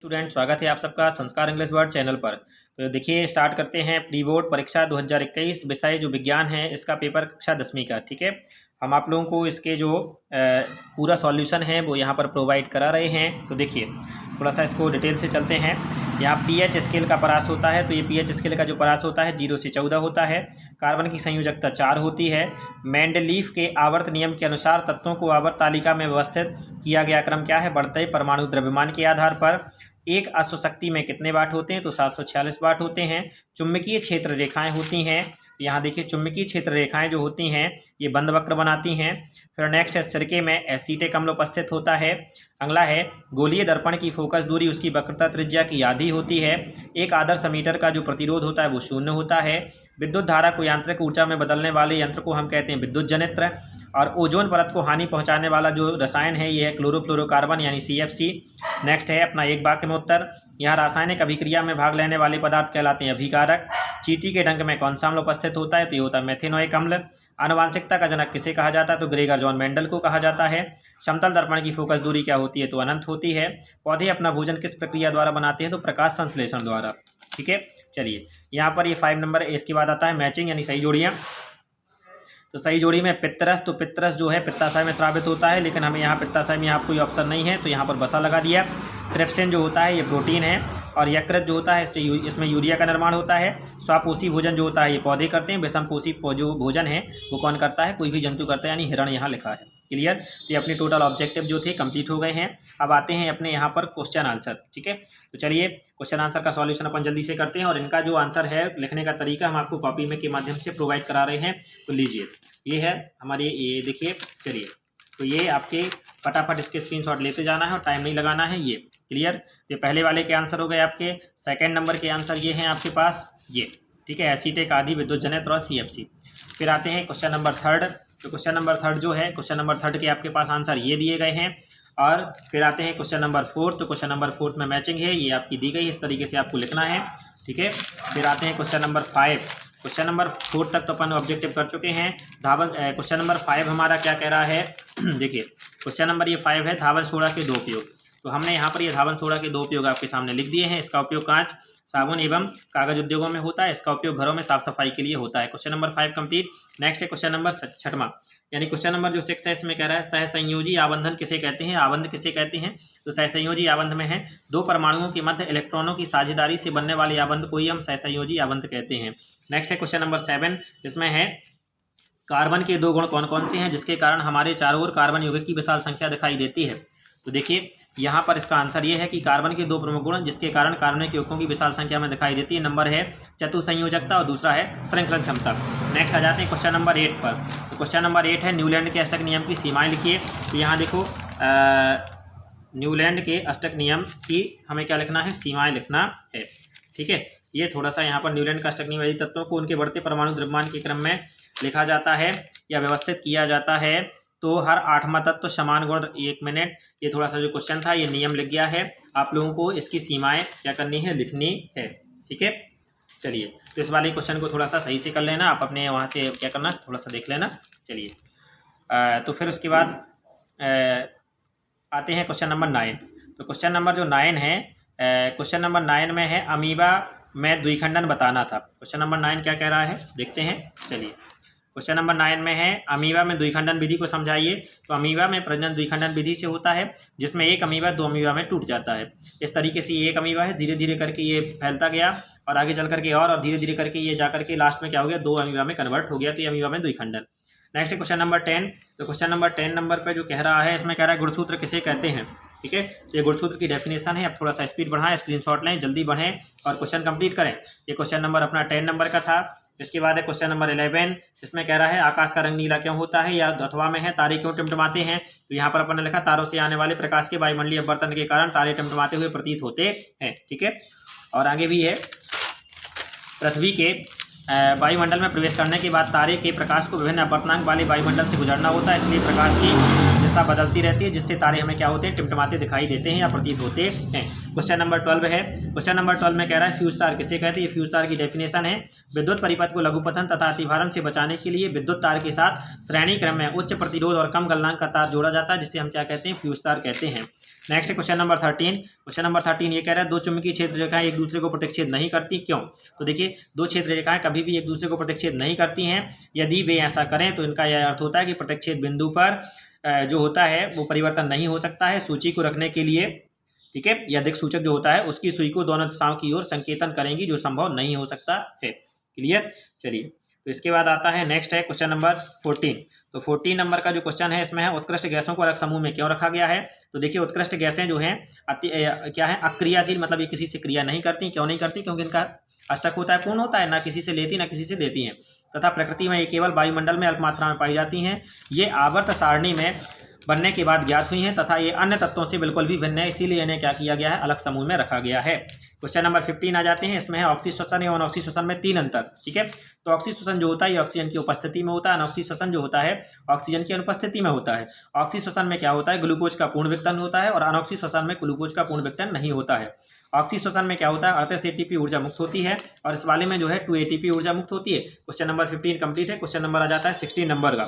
Student, स्वागत है आप सबका संस्कार इंग्लिश वर्ड चैनल पर। तो देखिए, स्टार्ट करते हैं प्री बोर्ड परीक्षा 2021 विषय जो विज्ञान है, इसका पेपर कक्षा 10वीं का। ठीक है, हम आप लोगों को इसके जो पूरा सॉल्यूशन है वो यहाँ पर प्रोवाइड करा रहे हैं। तो देखिए, थोड़ा सा इसको डिटेल से चलते हैं। यहाँ पीएच स्केल का परास होता है, तो ये पीएच स्केल का जो परास होता है 0 से 14 होता है। कार्बन की संयोजकता 4 होती है। मेंडलीफ के आवर्त नियम के अनुसार तत्वों को आवर्त तालिका में व्यवस्थित किया गया क्रम क्या है? बढ़ते परमाणु द्रव्यमान के आधार पर एक अश्वशक्ति में कितने वाट होते हैं? तो 746 वाट होते हैं। चुंबकीय क्षेत्र रेखाएं होती हैं। तो यहाँ देखिए, चुंबकीय क्षेत्र रेखाएं जो होती हैं ये बंद वक्र बनाती हैं। फिर नेक्स्ट है, सिरके में एसीटेट अम्ल उपस्थित होता है। अगला है, गोलीय दर्पण की फोकस दूरी उसकी वक्रता त्रिज्या की आधी होती है। एक आदर्श मीटर का जो प्रतिरोध होता है वो 0 होता है। विद्युत धारा को यांत्रिक ऊर्जा में बदलने वाले यंत्र को हम कहते हैं विद्युत जनित्र। और ओजोन परत को हानि पहुंचाने वाला जो रसायन है ये है क्लोरोफ्लोरोकार्बन यानी CFC। नेक्स्ट है अपना एक वाक्य में उत्तर। यहाँ रासायनिक अभिक्रिया में भाग लेने वाले पदार्थ कहलाते हैं अभिकारक। चींटी के डंक में कौन सा अम्ल उपस्थित होता है? तो ये होता है मेथेनोइक अम्ल। आनुवांशिकता का जनक किसे कहा जाता है? तो ग्रेगर जॉन मेंडल को कहा जाता है। समतल दर्पण की फोकस दूरी क्या होती है? तो अनंत होती है। पौधे अपना भोजन किस प्रक्रिया द्वारा बनाते हैं? तो प्रकाश संश्लेषण द्वारा। ठीक है, चलिए यहाँ पर ये 5 नंबर इसके बाद आता है मैचिंग यानी सही जोड़ियाँ। तो सही जोड़ी में पित्तरस, तो पित्तरस जो है पित्ताशय में स्रावित होता है, लेकिन हमें यहाँ पित्ताशय में यहाँ कोई ऑप्शन नहीं है, तो यहाँ पर बसा लगा दिया। ट्रिप्सिन जो होता है ये प्रोटीन है। और यकृत जो होता है इसमें यूरिया का निर्माण होता है। स्वापोषी भोजन जो होता है ये पौधे करते हैं। विषमपोषी जो भोजन है वो कौन करता है? कोई भी जंतु करता है, यानी हिरण यहाँ लिखा है। क्लियर? तो ये अपने टोटल ऑब्जेक्टिव जो थे कंप्लीट हो गए हैं। अब आते हैं अपने यहाँ पर क्वेश्चन आंसर। ठीक है, तो चलिए क्वेश्चन आंसर का सॉल्यूशन अपन जल्दी से करते हैं। और इनका जो आंसर है लिखने का तरीका हम आपको कॉपी में के माध्यम से प्रोवाइड करा रहे हैं। तो लीजिए, ये है हमारी, ये देखिए, चलिए तो ये आपके फटाफट इसके स्क्रीनशॉट लेते जाना है और टाइम नहीं लगाना है। ये क्लियर? ये पहले वाले के आंसर हो गए आपके। सेकंड नंबर के आंसर ये हैं आपके पास ये। ठीक है, एसीटेट आदि विद्युत जनित्र और CFC। फिर आते हैं क्वेश्चन नंबर 3। तो क्वेश्चन नंबर 3 जो है, क्वेश्चन नंबर 3 के आपके पास आंसर ये दिए गए हैं। और फिर आते हैं क्वेश्चन नंबर 4। तो क्वेश्चन नंबर 4 में मैचिंग है, ये आपकी दी गई, इस तरीके से आपको लिखना है। ठीक है, फिर आते हैं क्वेश्चन नंबर 5। क्वेश्चन नंबर 4 तक तो अपन ऑब्जेक्टिव कर चुके हैं। धावन क्वेश्चन नंबर 5 हमारा क्या कह रहा है? देखिए, क्वेश्चन नंबर ये 5 है, धावन सोडा के 2 उपयोग। तो हमने यहाँ पर ये धावन सोडा के 2 उपयोग आपके सामने लिख दिए हैं। इसका उपयोग कांच, साबुन एवं कागज उद्योगों में होता है। इसका उपयोग घरों में साफ सफाई के लिए होता है। Question number 5 complete. नेक्स्ट है क्वेश्चन नंबर 6वां, यानी क्वेश्चन नंबर जो 6 है, इसमें कह रहा है सहसंयोजी आबंधन किसे कहते हैं? आबंध किसे कहते हैं? तो सहसंयोजी आबंध में है 2 परमाणुओं के मध्य इलेक्ट्रॉनों की साझेदारी से बनने वाले आबंध को ही हम सहसंयोजी आबंध कहते हैं। नेक्स्ट है क्वेश्चन नंबर 7, इसमें है कार्बन के 2 गुण कौन कौन से हैं जिसके कारण हमारे चारों ओर कार्बन यौगिक की विशाल संख्या दिखाई देती है? तो देखिए, यहाँ पर इसका आंसर ये है कि कार्बन के 2 प्रमुख गुण जिसके कारण कार्बनिक यौगिकों की विशाल संख्या में दिखाई देती है। नंबर है चतुसंयोजकता और दूसरा है श्रृंखलन क्षमता। नेक्स्ट आ जाते हैं क्वेश्चन नंबर 8 पर। तो क्वेश्चन नंबर 8 है, न्यूलैंड के अष्टक नियम की सीमाएं लिखिए। तो यहाँ देखो, न्यूलैंड के अष्टक नियम की हमें क्या लिखना है? सीमाएं लिखना है। ठीक है, ये थोड़ा सा यहाँ पर न्यूलैंड का अष्टक नियम यदि तत्वों को उनके बढ़ते परमाणु द्रव्यमान के क्रम में लिखा जाता है या व्यवस्थित किया जाता है तो हर 8वां तत्व समान गुण। 1 मिनट, ये थोड़ा सा जो क्वेश्चन था ये नियम लिख गया है। आप लोगों को इसकी सीमाएं क्या करनी है? लिखनी है। ठीक है, चलिए तो इस वाले क्वेश्चन को थोड़ा सा सही से कर लेना। आप अपने वहाँ से क्या करना, थोड़ा सा देख लेना। चलिए तो फिर उसके बाद आते हैं क्वेश्चन नंबर 9। तो क्वेश्चन नंबर जो 9 है, क्वेश्चन नंबर 9 में है अमीबा में द्विखंडन बताना था। क्वेश्चन नंबर 9 क्या कह रहा है देखते हैं। चलिए, क्वेश्चन नंबर 9 में है अमीबा में द्विखंडन विधि को समझाइए। तो अमीबा में प्रजनन द्विखंडन विधि से होता है जिसमें एक अमीबा 2 अमीबा में टूट जाता है। इस तरीके से ये एक अमीबा है, धीरे धीरे करके ये फैलता गया और आगे चल करके और धीरे धीरे करके ये जा करके लास्ट में क्या हो गया? 2 अमीबा में कन्वर्ट हो गया। तो ये अमीबा में द्विखंडन। Next question number 10। तो क्वेश्चन नंबर 10 नंबर पर जो कह रहा है, इसमें कह रहा है गुणसूत्र किसे कहते हैं? ठीक है, तो ये गुणसूत्र की डेफिनेशन है। अब थोड़ा सा स्पीड बढ़ाएं, स्क्रीनशॉट लें, जल्दी बढ़ें और क्वेश्चन कंप्लीट करें। ये क्वेश्चन नंबर अपना 10 नंबर का था। इसके बाद है क्वेश्चन नंबर 11। इसमें कह रहा है आकाश का रंग नीला क्यों होता है या अथवा में है तारे क्यों टिमटिमाते हैं? तो यहाँ पर अपन ने लिखा तारों से आने वाले प्रकाश के वायुमंडलीय अपवर्तन के कारण तारे टिमटिमाते हुए प्रतीत होते हैं। ठीक है, और आगे भी है, पृथ्वी के वायुमंडल में प्रवेश करने के बाद तारे के प्रकाश को विभिन्न अपवर्तनांक वाले वायुमंडल से गुजरना होता है, इसलिए प्रकाश की दिशा बदलती रहती है जिससे तारे हमें क्या होते हैं? टिमटिमाते दिखाई देते हैं या प्रतीत होते हैं। क्वेश्चन नंबर 12 है। क्वेश्चन नंबर 12 में कह रहा है फ्यूज तार किसे कहते हैं? ये फ्यूज तार की डेफिनेशन है, विद्युत परिपथ को लघुपतन तथा अतिभारण से बचाने के लिए विद्युत तार के साथ श्रेणी क्रम में उच्च प्रतिरोध और कम गलनांक का तार जोड़ा जाता है जिसे हम क्या कहते हैं? फ्यूज तार कहते हैं। नेक्स्ट है क्वेश्चन नंबर 13। क्वेश्चन नंबर 13 ये कह रहा है दो चुंबकीय क्षेत्र रेखाएं एक दूसरे को प्रतिच्छेद नहीं करती, क्यों? तो देखिए दो क्षेत्र रेखाएं कभी भी एक दूसरे को प्रतिच्छेद नहीं करती हैं। यदि वे ऐसा करें तो इनका यह अर्थ होता है कि प्रतिच्छेद बिंदु पर जो होता है वो परिवर्तन नहीं हो सकता है। सूची को रखने के लिए, ठीक है, या दिक् सूचक जो होता है उसकी सुई को दोनों दिशाओं की ओर संकेतन करेंगी, जो संभव नहीं हो सकता है। क्लियर? चलिए, तो इसके बाद आता है नेक्स्ट है क्वेश्चन नंबर 14। तो 14 नंबर का जो क्वेश्चन है इसमें है उत्कृष्ट गैसों को अलग समूह में क्यों रखा गया है। तो देखिए उत्कृष्ट गैसें जो हैं क्या है, अक्रियाशील, मतलब ये किसी से क्रिया नहीं करती। क्यों नहीं करती? क्योंकि इनका अष्टक होता है, पूर्ण होता है, ना किसी से लेती ना किसी से देती हैं, तथा प्रकृति में ये केवल वायुमंडल में अल्प मात्रा में पाई जाती हैं। ये आवर्त सारणी में बनने के बाद ज्ञात हुई हैं तथा ये अन्य तत्वों से बिल्कुल भी भिन्न है, इसीलिए इन्हें क्या किया गया है, अलग समूह में रखा गया है। क्वेश्चन नंबर 15 आ जाते हैं। इसमें है ऑक्सीश्वसन एवं अनॉक्सीश्वसन में 3 अंतर। ठीक है, तो ऑक्सीश्वसन जो होता है ये ऑक्सीजन की उपस्थिति में होता है, अनॉक्सीश्वसन जो होता है ऑक्सीजन की अनुपस्थिति में होता है। ऑक्सीश्वसन में क्या होता है, ग्लूकोज का पूर्ण विघटन होता है, और अनॉक्सीश्वसन में ग्लूकोज का पूर्ण विघटन नहीं होता है। ऑक्सीश्वसन में क्या होता है, 38 एटीपी ऊर्जा मुक्त होती है, और इस वाले में जो है 2 एटीपी ऊर्जा मुक्त होती है। क्वेश्चन नंबर 15 कंप्लीट है। क्वेश्चन नंबर आ जाता है 16 नंबर का।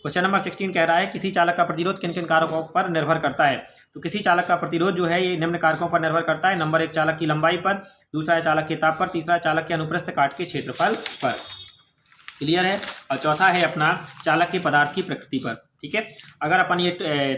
क्वेश्चन नंबर 16 कह रहा है किसी चालक का प्रतिरोध किन किन कारकों पर निर्भर करता है। तो किसी चालक का प्रतिरोध जो है ये निम्न कारकों पर निर्भर करता है। नंबर 1 चालक की लंबाई पर, दूसरा है चालक के ताप पर, तीसरा चालक के अनुप्रस्थ काट के क्षेत्रफल पर। क्लियर है? और चौथा है अपना चालक के पदार्थ की प्रकृति पर। ठीक है, अगर अपन ये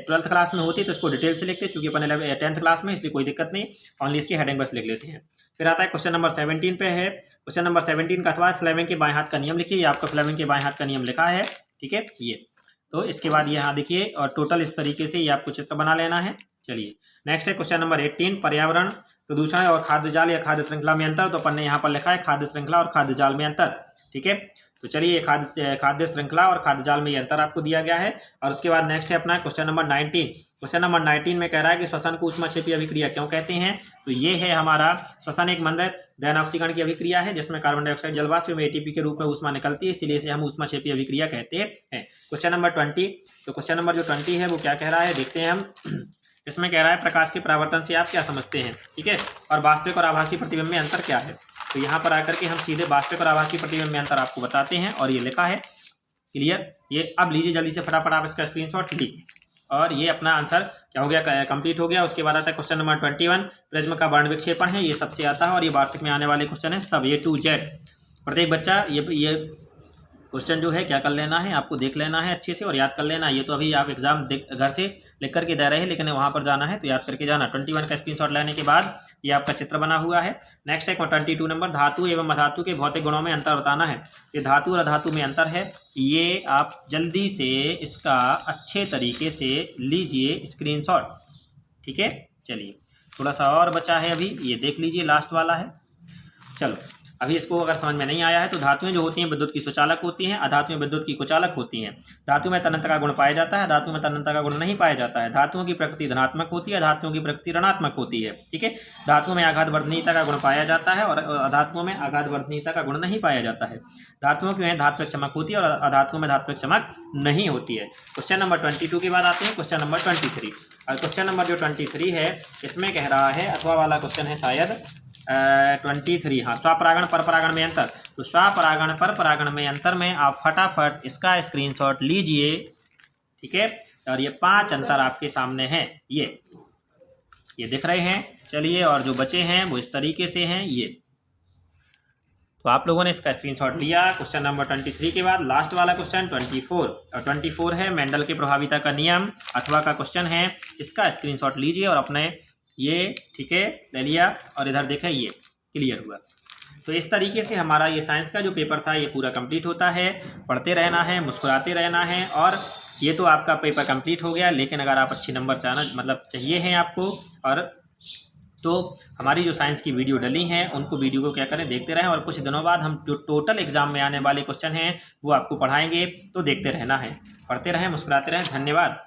12th क्लास में होती तो इसको डिटेल से लिखते, चूंकि अपन 10th क्लास में, इसलिए कोई दिक्कत नहीं, ओनली इसकी हेडिंग बस लिख लेते हैं। फिर आता है क्वेश्चन नंबर 17 पे है। क्वेश्चन नंबर 17 का अथवा फ्लेमिंग के बाएं हाथ का नियम लिखिए। आपका फ्लेमिंग के बाएं हाथ का नियम लिखा है। ठीक है, ये तो इसके बाद यहाँ देखिए, और टोटल इस तरीके से ये आपको चित्र बना लेना है। चलिए नेक्स्ट है क्वेश्चन नंबर 18, पर्यावरण प्रदूषण और खाद्य जाल या खाद्य श्रृंखला में अंतर। तो अपन ने यहाँ पर लिखा है खाद्य श्रृंखला और खाद्य जाल में अंतर। ठीक है, तो चलिए खाद्य श्रृंखला और खाद्य जाल में ये अंतर आपको दिया गया है। और उसके बाद नेक्स्ट है अपना क्वेश्चन नंबर 19। क्वेश्चन नंबर 19 में कह रहा है कि श्वसन को ऊष्माक्षेपी अभिक्रिया क्यों कहते हैं। तो ये है हमारा श्वसन एक मंद दहन ऑक्सीकरण की अभिक्रिया है, जिसमें कार्बन डाइऑक्साइड जलवाष्प में एटीपी के रूप में ऊष्मा निकलती है, इसलिए इसे हम ऊष्माक्षेपी अभिक्रिया कहते हैं। Question number 20। तो क्वेश्चन नंबर जो 20 है वो क्या कह रहा है, देखते हैं हम। इसमें कह रहा है प्रकाश के परावर्तन से आप क्या समझते हैं। ठीक है, और वास्तविक और आभासी प्रतिबिंब में अंतर क्या है। तो यहाँ पर आकर के हम सीधे वास्तविक और आभासी प्रतिबिंब में अंतर आपको बताते हैं, और ये लिखा है। क्लियर? ये अब लीजिए जल्दी से फटाफट आप इसका स्क्रीनशॉट लीजिए, और ये अपना आंसर क्या हो गया, कंप्लीट हो गया। उसके बाद आता है क्वेश्चन नंबर 21, प्रिज्म का वर्ण विक्षेपण है, ये सबसे आता है, और ये वार्षिक में आने वाले क्वेश्चन है सब, A to Z। प्रत्येक बच्चा ये क्वेश्चन जो है क्या कर लेना है, आपको देख लेना है अच्छे से और याद कर लेना है। ये तो अभी आप एग्जाम घर से लिख करके दे रहे हैं, लेकिन वहाँ पर जाना है तो याद करके जाना। 21 का स्क्रीनशॉट लेने के बाद ये आपका चित्र बना हुआ है। नेक्स्ट है 22 नंबर, धातु एवं अधातु के भौतिक गुणों में अंतर बताना है। ये धातु और अधातु में अंतर है, ये आप जल्दी से इसका अच्छे तरीके से लीजिए स्क्रीनशॉट। ठीक है, चलिए थोड़ा सा और बचा है अभी, ये देख लीजिए लास्ट वाला है। चलो अभी इसको अगर समझ में नहीं आया है तो धातुएं जो होती हैं विद्युत की सुचालक होती हैं, अधातुएं विद्युत की कुचालक होती हैं। धातु में तन्यता का गुण पाया जाता है, धातु में तन्यता का गुण नहीं पाया जाता है। धातुओं की प्रकृति धनात्मक होती है, धातुओं की प्रकृति ऋणात्मक होती है। ठीक है, धातुओं में आघात वर्धनीयता का गुण पाया जाता है, और अधातुओं में आघात वर्धनीयता का गुण नहीं पाया जाता है। धातुओं में धात्विक चमक होती है और अधातुओं में धात्विक चमक नहीं होती है। क्वेश्चन नंबर 22 के बाद आते हैं क्वेश्चन नंबर 23। और क्वेश्चन नंबर जो 23 है इसमें कह रहा है, अथवा वाला क्वेश्चन है शायद 23, हाँ, स्वपरागण पर परागण में अंतर। तो स्वपरागण पर परागण में अंतर में आप फटाफट इसका स्क्रीनशॉट लीजिए। ठीक है, और ये 5 अंतर आपके सामने हैं, ये दिख रहे हैं। चलिए, और जो बचे हैं वो इस तरीके से हैं। ये तो आप लोगों ने इसका स्क्रीनशॉट लिया। क्वेश्चन नंबर 23 के बाद लास्ट वाला क्वेश्चन 24, और 24 है मेंडल के प्रभाविता का नियम, अथवा का क्वेश्चन है। इसका स्क्रीनशॉट लीजिए और अपने ये, ठीक है, ले लिया, और इधर देखें ये क्लियर हुआ। तो इस तरीके से हमारा ये साइंस का जो पेपर था ये पूरा कंप्लीट होता है। पढ़ते रहना है, मुस्कुराते रहना है, और ये तो आपका पेपर कंप्लीट हो गया। लेकिन अगर आप अच्छे नंबर चाहिए हैं आपको, और तो हमारी जो साइंस की वीडियो डली हैं उनको वीडियो को क्या करें, देखते रहें। और कुछ दिनों बाद हम जो टोटल एग्जाम में आने वाले क्वेश्चन हैं वो आपको पढ़ाएंगे, तो देखते रहना है। पढ़ते रहें, मुस्कुराते रहें। धन्यवाद।